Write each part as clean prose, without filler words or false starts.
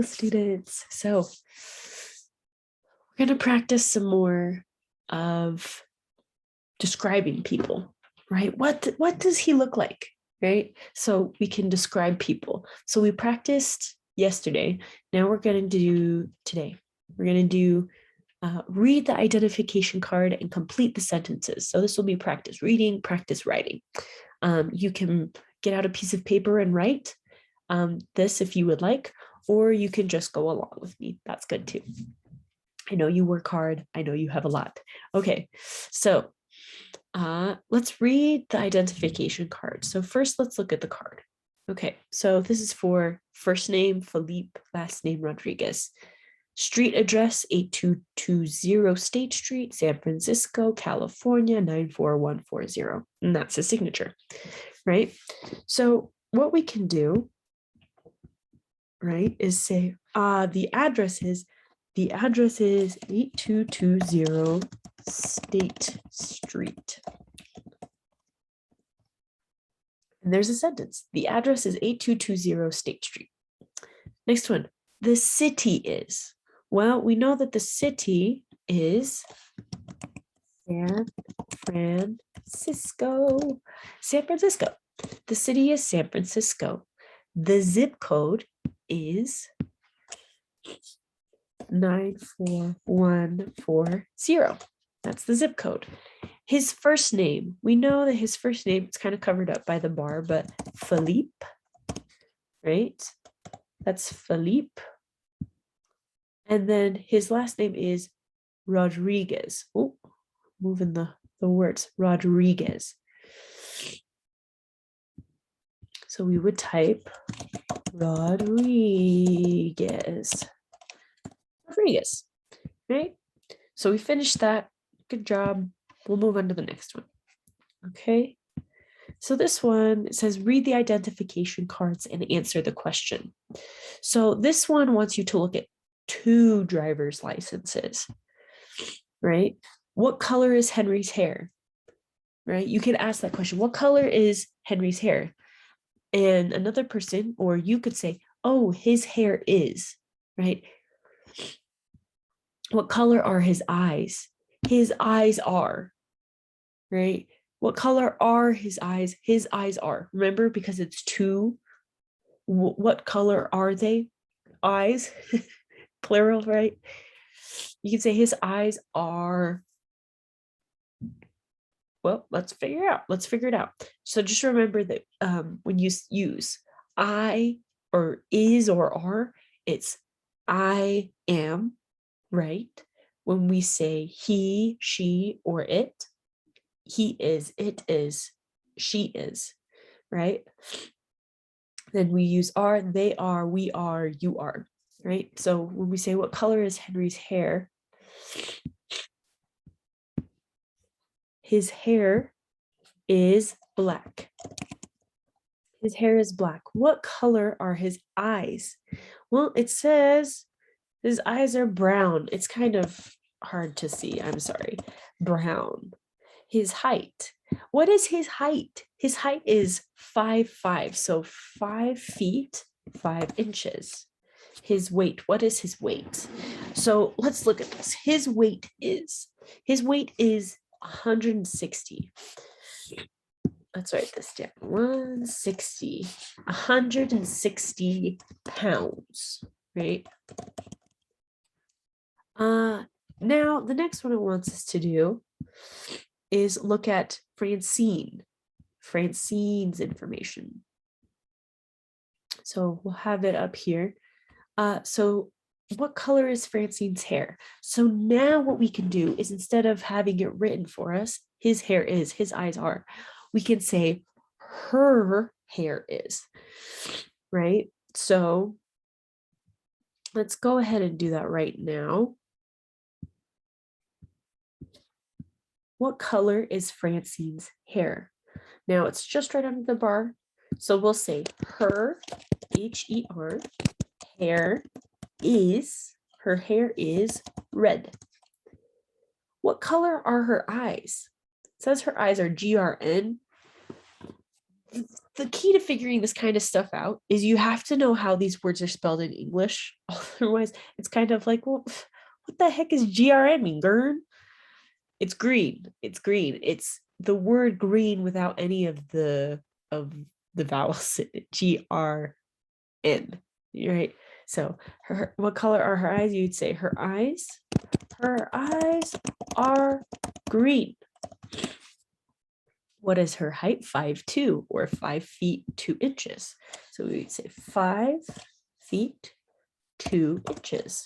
Hello, students. So we're going to practice some more of describing people, right? What does he look like, right? So we can describe people. So we practiced yesterday. Now we're going to do today. We're going to do read the identification card and complete the sentences. So this will be practice reading, practice writing. You can get out a piece of paper and write this if you would like, or you can just go along with me. That's good too. I know you work hard. I know you have a lot. Okay, so let's read the identification card. So first, let's look at the card. Okay, so this is for first name, Philippe, last name, Rodriguez. Street address, 8220 State Street, San Francisco, California, 94140. And that's his signature, right? So what we can do, right, is say, the address is 8220 State Street. And there's a sentence. The address is 8220 State Street. Next one, the city is. Well, we know that the city is San Francisco. San Francisco. The city is San Francisco. The zip code is 94140. That's the zip code. His first name, we know that his first name, it's kind of covered up by the bar, but Philippe, right? That's Philippe. And then his last name is Rodriguez. Oh, moving the words, Rodriguez. So we would type Rodriguez, right? So we finished that. Good job. We'll move on to the next one. Okay. So this one, it says read the identification cards and answer the question. So this one wants you to look at 2 driver's licenses, right? What color is Henry's hair? Right? You can ask that question. What color is Henry's hair? And another person, or you could say, oh, his hair is, right? What color are his eyes? His eyes are, right? What color are his eyes? His eyes are. Remember, because it's 2. What color are they? Eyes, plural, right? You can say his eyes are. Well, let's figure it out. So just remember that when you use I or is or are, it's I am, right? When we say he, she, or it, he is, it is, she is, right? Then we use are, they are, we are, you are, right? So when we say what color is Henry's hair, his hair is black. His hair is black. What color are his eyes? Well, it says his eyes are brown. It's kind of hard to see. I'm sorry. Brown. His height. What is his height? His height is 5'5". So 5 feet, 5 inches. His weight. What is his weight? So let's look at this. His weight is 160. Let's write this down. 160 pounds, right? Now the next one it wants us to do is look at Francine's information. So we'll have it up here. So what color is Francine's hair? So now what we can do is, instead of having it written for us, his hair is, his eyes are, we can say her hair is, right? So let's go ahead and do that right now. What color is Francine's hair? Now it's just right under the bar. So we'll say her, H-E-R, hair is, her hair is red. What color are her eyes? It says her eyes are GRN. the key to figuring this kind of stuff out is you have to know how these words are spelled in English. Otherwise, it's kind of like, well, what the heck is GRN mean, Gern? It's green. It's green. It's the word green without any of the vowels. GRN. Right. So what color are her eyes? You'd say her eyes are green. What is her height? 5'2" or 5 feet 2 inches. So we would say 5 feet 2 inches.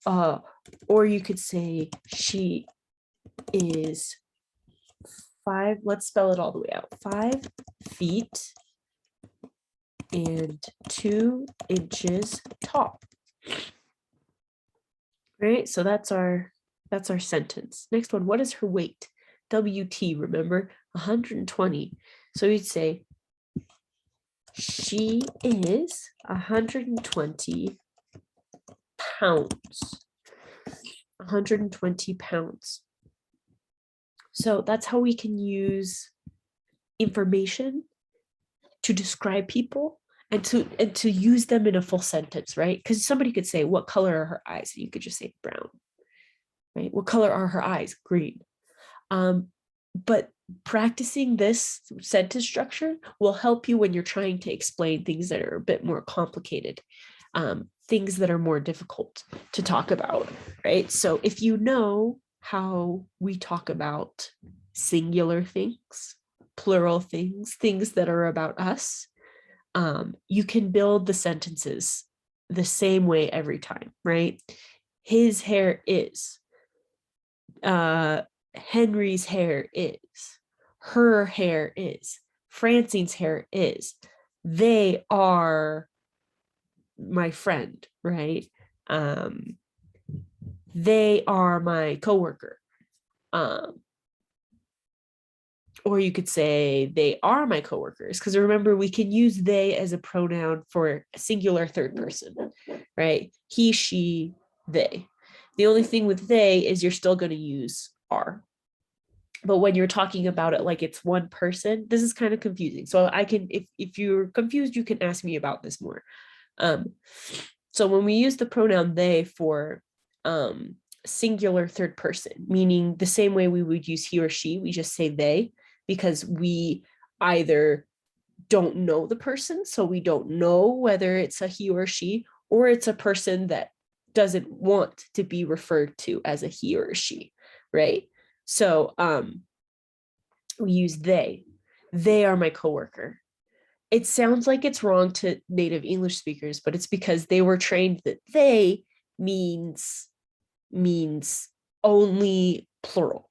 Or you could say she is 5, let's spell it all the way out. 5 feet and 2 inches tall. Right, so that's our sentence. Next one, what is her weight? WT, remember, 120. So you'd say she is 120 pounds. 120 pounds. So that's how we can use information to describe people and to use them in a full sentence, right? Because somebody could say, what color are her eyes? And you could just say brown, right? What color are her eyes? Green. But practicing this sentence structure will help you when you're trying to explain things that are a bit more complicated, things that are more difficult to talk about, right? So if you know how we talk about singular things, plural things, things that are about us, you can build the sentences the same way every time, right? His hair is, Henry's hair is, her hair is, Francine's hair is, they are my friend, right? They are my coworker. Or you could say they are my coworkers, because remember, we can use they as a pronoun for a singular third person, right? He, she, they. The only thing with they is you're still going to use are. But when you're talking about it like it's one person, this is kind of confusing. So I can, if you're confused, you can ask me about this more. So when we use the pronoun they for singular third person, meaning the same way we would use he or she, we just say they, because we either don't know the person, so we don't know whether it's a he or she, or it's a person that doesn't want to be referred to as a he or a she, right? So we use they. They are my coworker. It sounds like it's wrong to native English speakers, but it's because they were trained that they means only plural,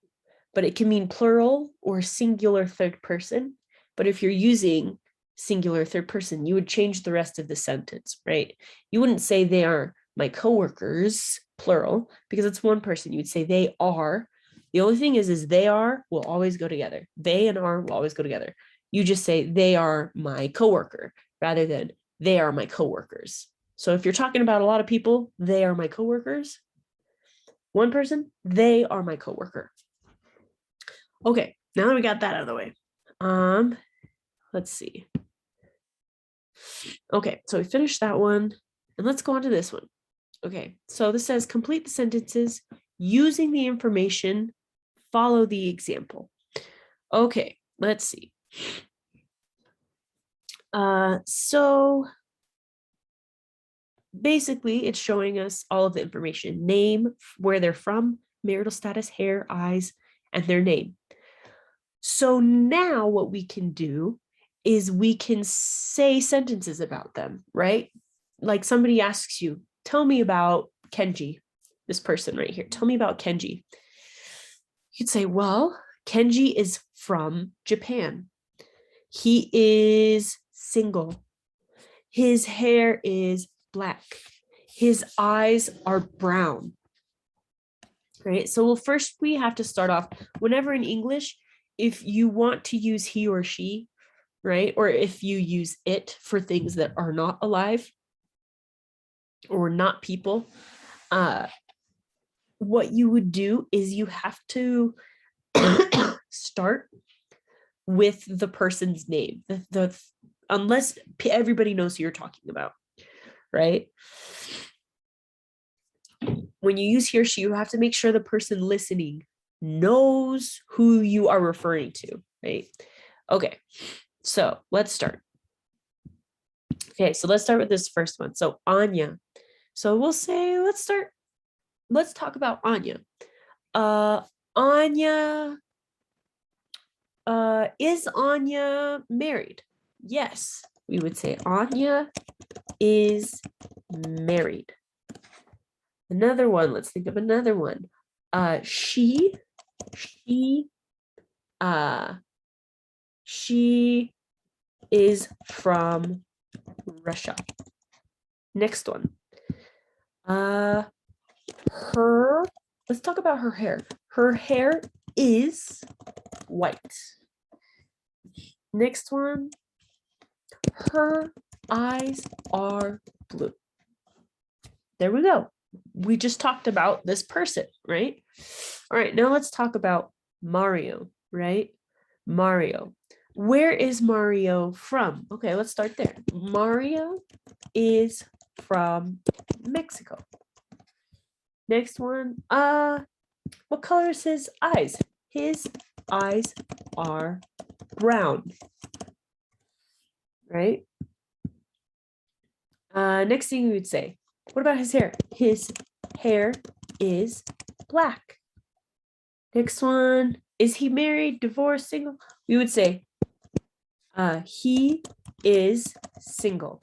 but it can mean plural or singular third person. But if you're using singular third person, you would change the rest of the sentence, right? You wouldn't say they are my coworkers, plural, because it's one person. You would say they are. The only thing is they are will always go together. They and are will always go together. You just say they are my coworker rather than they are my coworkers. So if you're talking about a lot of people, they are my coworkers. One person, they are my coworker. Okay, now that we got that out of the way, let's see. Okay, so we finished that one, and let's go on to this one. Okay, so this says complete the sentences using the information, follow the example. Okay, let's see. So basically it's showing us all of the information: name, where they're from, marital status, hair, eyes, and their name. So now what we can do is we can say sentences about them, right? Like somebody asks you, tell me about Kenji, this person right here. Tell me about Kenji. You'd say, well, Kenji is from Japan. He is single. His hair is black. His eyes are brown. Right? So first we have to start off, whenever in English, if you want to use he or she, right? Or if you use it for things that are not alive or not people, what you would do is you have to start with the person's name, the unless everybody knows who you're talking about, right? When you use he or she, you have to make sure the person listening knows who you are referring to, right? Okay, so let's start. Okay, so let's start with this first one. So Anya. So we'll say, let's talk about Anya. Anya, is Anya married? Yes, we would say Anya is married. Another one, let's think of another one. She is from Russia. Next one. Let's talk about her hair. Her hair is white. Next one. Her eyes are blue. There we go. We just talked about this person, right? All right, now let's talk about Mario, right? Mario. Where is Mario from? Okay, let's start there. Mario is from Mexico. Next one. What color is his eyes? His eyes are brown. Right? Next thing we would say. What about his hair? His hair is black. Next one. Is he married, divorced, single? We would say he is single.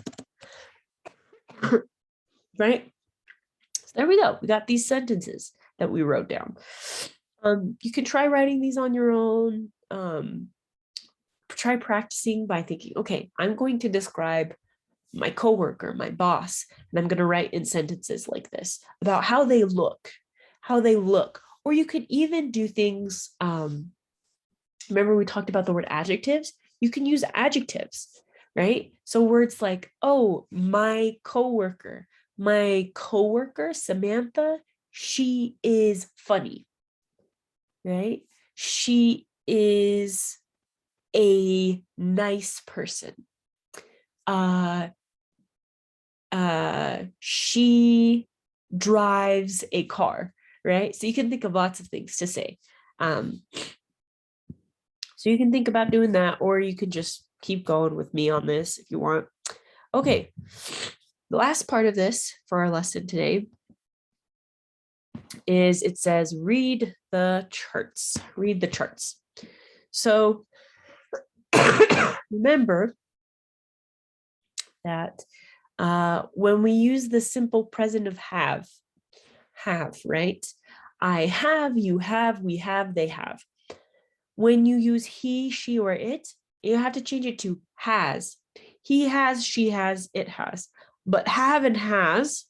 Right? So there we go. We got these sentences that we wrote down. You can try writing these on your own. Try practicing by thinking, okay, I'm going to describe my coworker, my boss, and I'm going to write in sentences like this about how they look. Or you could even do things, remember we talked about the word adjectives? You can use adjectives, right? So words like, oh, my coworker, Samantha, she is funny, right? She is a nice person. She drives a car, right? So you can think of lots of things to say. So you can think about doing that, or you can just keep going with me on this if you want. Okay, the last part of this for our lesson today is it says, read the charts. Read the charts. So remember that when we use the simple present of have, right? I have, you have, we have, they have. When you use he, she, or it, you have to change it to has. He has, she has, it has. But have and has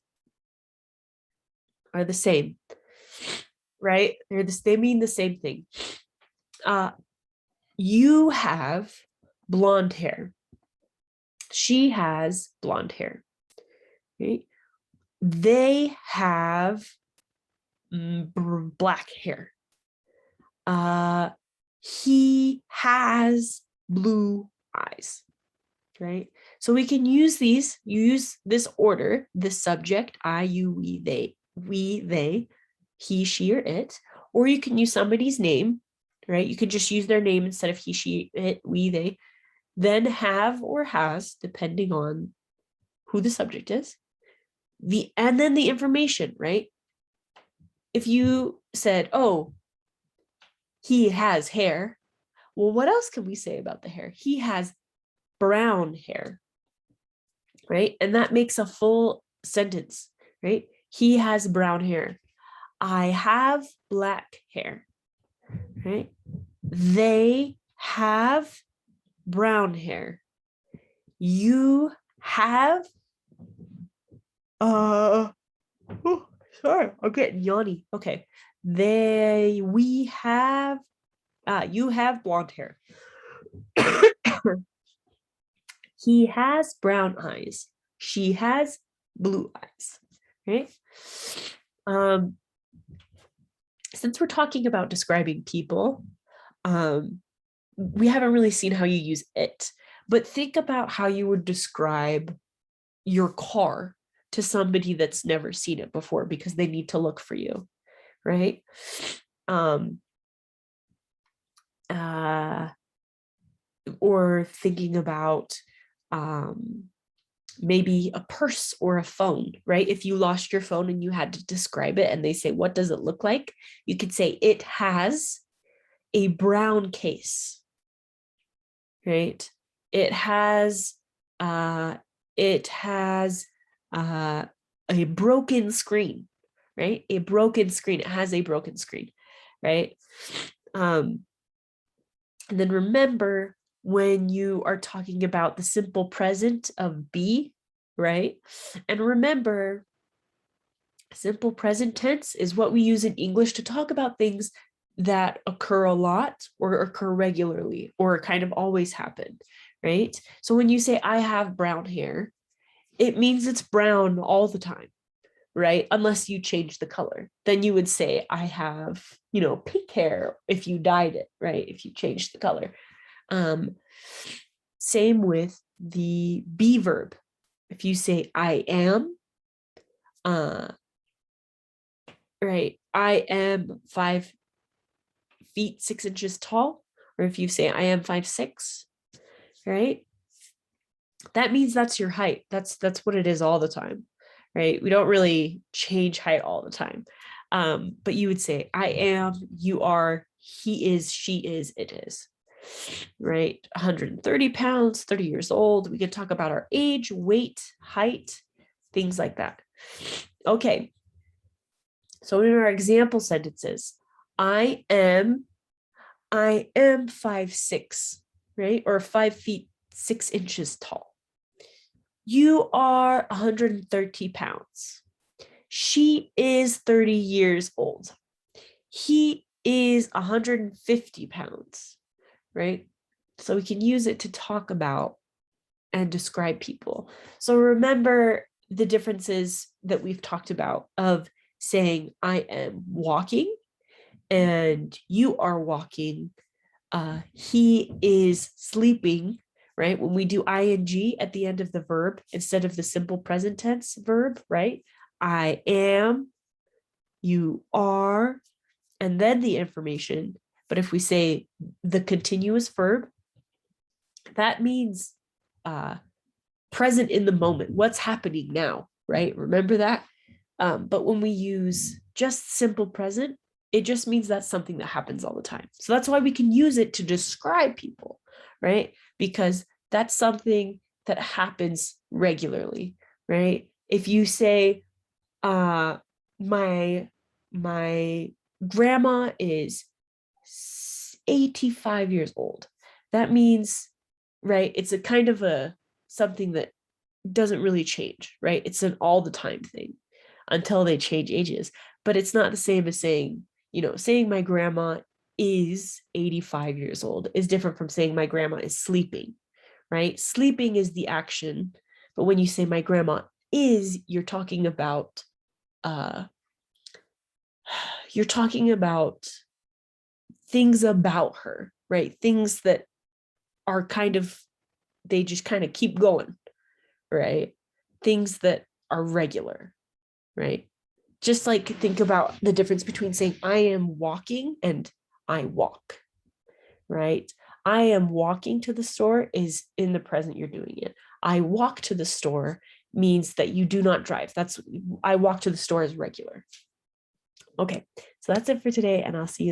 are the same, right? They mean the same thing. You have blonde hair. She has blonde hair. Right? They have black hair. He has blue eyes. Right? So we can use these, use this order, the subject, I, you, we, they, he, she, or it, or you can use somebody's name, right? You could just use their name instead of he, she, it, we, they, then have or has, depending on who the subject is, and then the information, right? If you said, oh, he has hair, well, what else can we say about the hair? He has brown hair, right? And that makes a full sentence, right? He has brown hair. I have black hair, right? They have brown hair. You have, sorry, I'm getting yawny. Okay. We have, you have blonde hair. He has brown eyes. She has blue eyes, right? Since we're talking about describing people, we haven't really seen how you use it, But think about how you would describe your car to somebody that's never seen it before because they need to look for you, right? Or thinking about maybe a purse or a phone, right? If you lost your phone and you had to describe it and they say, what does it look like? You could say, it has a brown case, right? It has a broken screen, right? A broken screen. It has a broken screen, right? And then remember, when you are talking about the simple present of be, right? And remember, simple present tense is what we use in English to talk about things that occur a lot or occur regularly or kind of always happen, right? So when you say, I have brown hair, it means it's brown all the time, right? Unless you change the color. Then you would say, I have, pink hair if you dyed it, right? If you changed the color. Same with the be verb. If you say I am, right, I am 5 feet 6 inches tall, or if you say I am 5'6", right, that means that's your height. That's what it is all the time, right? We don't really change height all the time. But you would say I am, you are, he is, she is, it is, right? 130 pounds, 30 years old. We could talk about our age, weight, height, things like that. Okay. So in our example sentences, I am 5'6", right? Or 5 feet 6 inches tall. You are 130 pounds. She is 30 years old. He is 150 pounds, right? So we can use it to talk about and describe people. So remember the differences that we've talked about of saying I am walking and you are walking. He is sleeping, right? When we do ing at the end of the verb instead of the simple present tense verb, right? I am, you are, and then the information. But if we say the continuous verb, that means present in the moment. What's happening now, right? Remember that? But when we use just simple present, it just means that's something that happens all the time. So that's why we can use it to describe people, right? Because that's something that happens regularly, right? If you say, my grandma is 85 years old, that means, right, it's a kind of a something that doesn't really change, right? It's an all the time thing until they change ages. But it's not the same as saying, saying my grandma is 85 years old is different from saying my grandma is sleeping, right? Sleeping is the action. But when you say my grandma is, you're talking about things about her, right? Things that are they just kind of keep going, right? Things that are regular, right? Just like think about the difference between saying I am walking and I walk, right? I am walking to the store is in the present, you're doing it. I walk to the store means that you do not drive. I walk to the store is regular. Okay, so that's it for today, and I'll see you